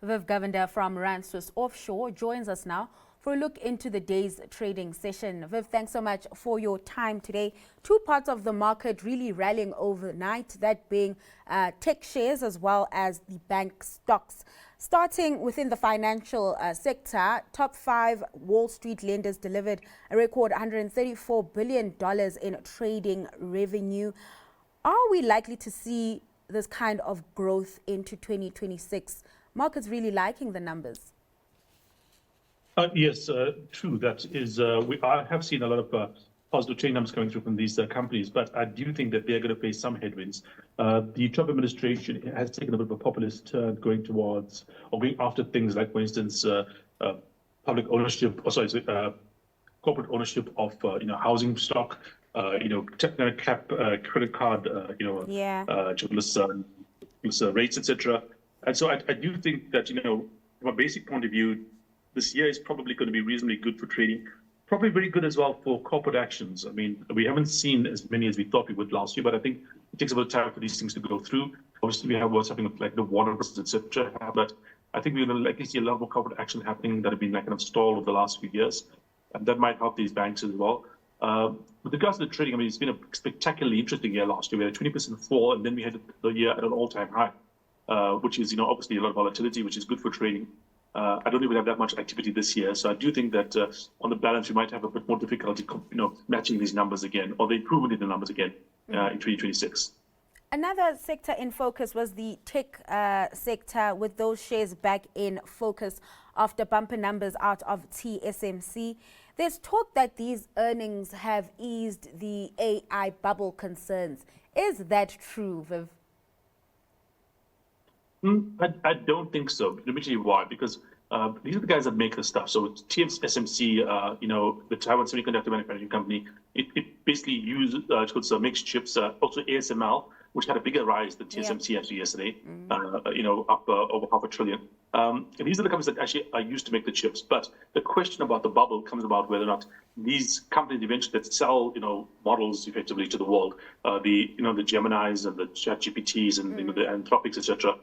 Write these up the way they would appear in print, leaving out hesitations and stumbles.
Viv Govender from Rand Swiss Offshore joins us now for a look into the day's trading session. Viv, thanks so much for your time today. Two parts of the market really rallying overnight, that being tech shares as well as the bank stocks. Starting within the financial sector, top 5 Wall Street lenders delivered a record $134 billion in trading revenue. Are we likely to see this kind of growth into 2026? Markets really liking the numbers. Yes, true. That is, I have seen a lot of positive trade numbers coming through from these companies, but I do think that they're going to face some headwinds. The Trump administration has taken a bit of a populist turn going towards or going after things like, for instance, public ownership, corporate ownership of housing stock, cap credit card, rates, etc. And so I do think that from a basic point of view, this year is probably going to be reasonably good for trading. Probably very good as well for corporate actions. I mean, we haven't seen as many as we thought we would last year, but I think it takes a bit of time for these things to go through. Obviously, we have what's happening with like the Warner Bros, etc. But I think we're going to likely see a lot more corporate action happening that have been like kind of stalled over the last few years, and that might help these banks as well. With regards to the trading, I mean, it's been a spectacularly interesting year last year. We had a 20% fall, and then we had the year at an all-time high, which is obviously a lot of volatility, which is good for trading. I don't think we'll have that much activity this year, so I do think that on the balance we might have a bit more difficulty, matching these numbers again, or the improvement in the numbers again in 2026. Another sector in focus was the tech sector, with those shares back in focus after bumper numbers out of TSMC. There's talk that these earnings have eased the AI bubble concerns. Is that true, Viv? I don't think so. Let me tell you why. Because these are the guys that make the stuff. So TSMC, the Taiwan Semiconductor Manufacturing Company, it basically makes chips. Also ASML, which had a bigger rise than TSMC actually yesterday, up over $500 billion. And these are the companies that actually are used to make the chips. But the question about the bubble comes about whether or not these companies eventually that sell, models effectively to the world, the Geminis and the ChatGPTs and the Anthropics, etc.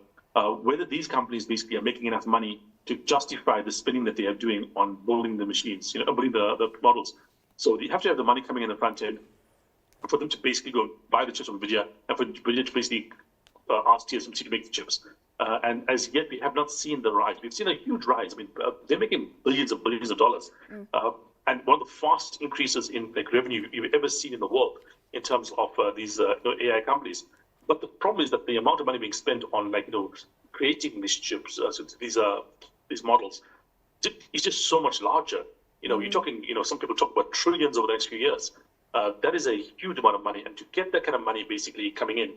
Whether these companies basically are making enough money to justify the spending that they are doing on building the machines, building the models. So you have to have the money coming in the front end for them to basically go buy the chips from NVIDIA, and for NVIDIA to basically ask TSMC to make the chips. And as yet, we have not seen the rise. We've seen a huge rise. I mean, they're making billions of dollars. And one of the fast increases in revenue you've ever seen in the world in terms of these AI companies. But the problem is that the amount of money being spent on creating these chips, so these models, is just so much larger. You're talking, some people talk about trillions over the next few years. That is a huge amount of money, and to get that kind of money basically coming in,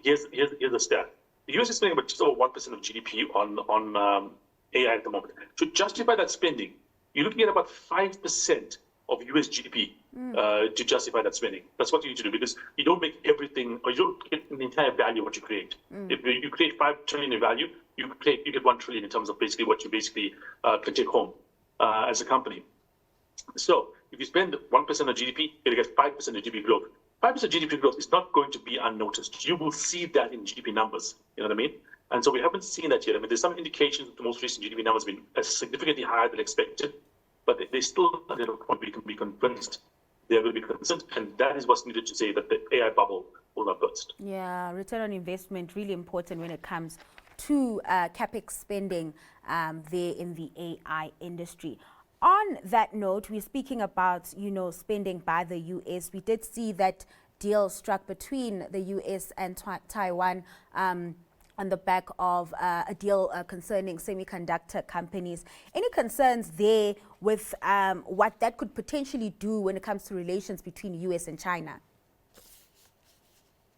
here's the stat: the US is spending about just over 1% of GDP on AI at the moment. To justify that spending, you're looking at about 5% of US GDP to justify that spending. That's what you need to do, because you don't make everything, or you don't get the entire value of what you create. If you create 5 trillion in value, you get 1 trillion in terms of basically what you can take home as a company. So if you spend 1% of GDP, you'll get 5% of GDP growth. 5% GDP growth is not going to be unnoticed. You will see that in GDP numbers. You know what I mean? And so we haven't seen that yet. I mean, there's some indications that the most recent GDP numbers have been significantly higher than expected, but they still we can be convinced they're going to be consistent, and that is what's needed to say that the AI bubble will not burst. Yeah, return on investment really important when it comes to capex spending there in the AI industry. On that note, we're speaking about spending by the US. We did see that deal struck between the US and Taiwan on the back of a deal concerning semiconductor companies. Any concerns there with what that could potentially do when it comes to relations between US and China?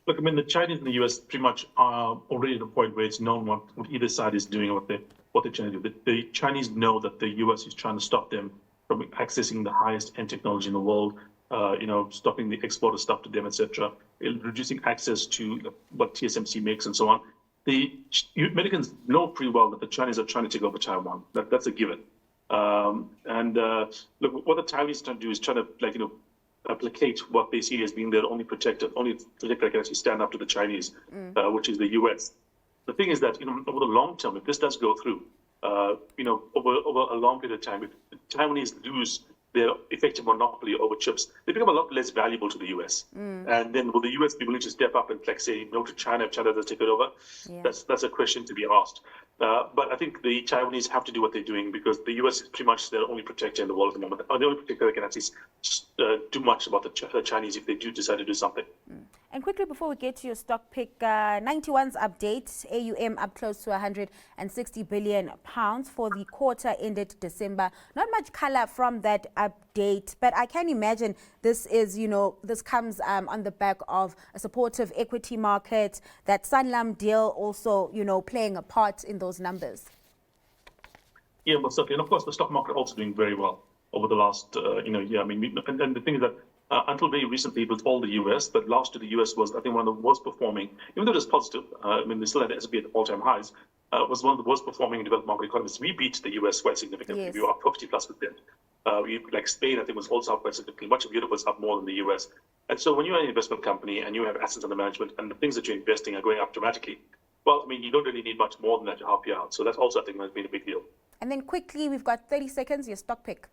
Look, I mean, the Chinese and the US pretty much are already at a point where it's known what either side is doing, what they're trying to do. The Chinese know that the US is trying to stop them from accessing the highest end technology in the world, stopping the export of stuff to them, etc., reducing access to what TSMC makes and so on. The Americans know pretty well that the Chinese are trying to take over Taiwan. That's a given. Look, what the Taiwanese are trying to do is trying to placate what they see as being their only protector that can actually stand up to the Chinese, which is the US. The thing is that, over the long term, if this does go through, over a long period of time, if the Taiwanese lose their effective monopoly over chips, they become a lot less valuable to the US. And then will the US be willing to step up and say no to China if China does take it over? Yeah. That's a question to be asked. But I think the Taiwanese have to do what they're doing because the US is pretty much their only protector in the world at the moment. Or the only protector that can at least do much about the Chinese if they do decide to do something. And quickly, before we get to your stock pick, 91's update, AUM up close to £160 billion for the quarter ended December. Not much color from that update, but I can imagine this is, this comes on the back of a supportive equity market, that Sanlam deal also, playing a part in those numbers. Yeah, most certainly. And of course, the stock market also doing very well over the last, year. I mean, and the thing is that until very recently, it was all the US, but last year the US was, I think, one of the worst performing, even though it was positive. They still had the S&P at all-time highs. Was one of the worst performing developed market economies. We beat the US quite significantly. Yes. We were up 50+%. Like Spain, I think, was also up quite significantly. Much of Europe was up more than the US. And so when you're an investment company and you have assets under management and the things that you're investing are going up dramatically, well, you don't really need much more than that to help you out. So that's also, I think, has been a big deal. And then quickly, we've got 30 seconds, your stock pick.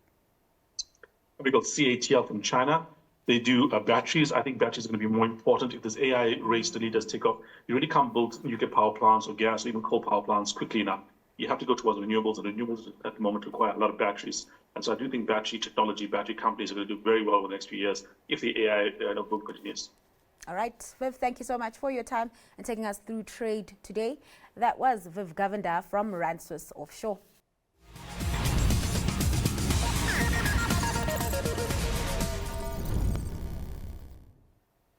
We got CATL from China. They do batteries. I think batteries are going to be more important if this AI race to leaders take off. You really can't build nuclear power plants or gas or even coal power plants quickly enough. You have to go towards renewables, and renewables at the moment require a lot of batteries. And so I do think battery technology, battery companies are going to do very well over the next few years if the AI boom continues. All right, Viv, thank you so much for your time and taking us through trade today. That was Viv Govender from Rand Swiss Offshore.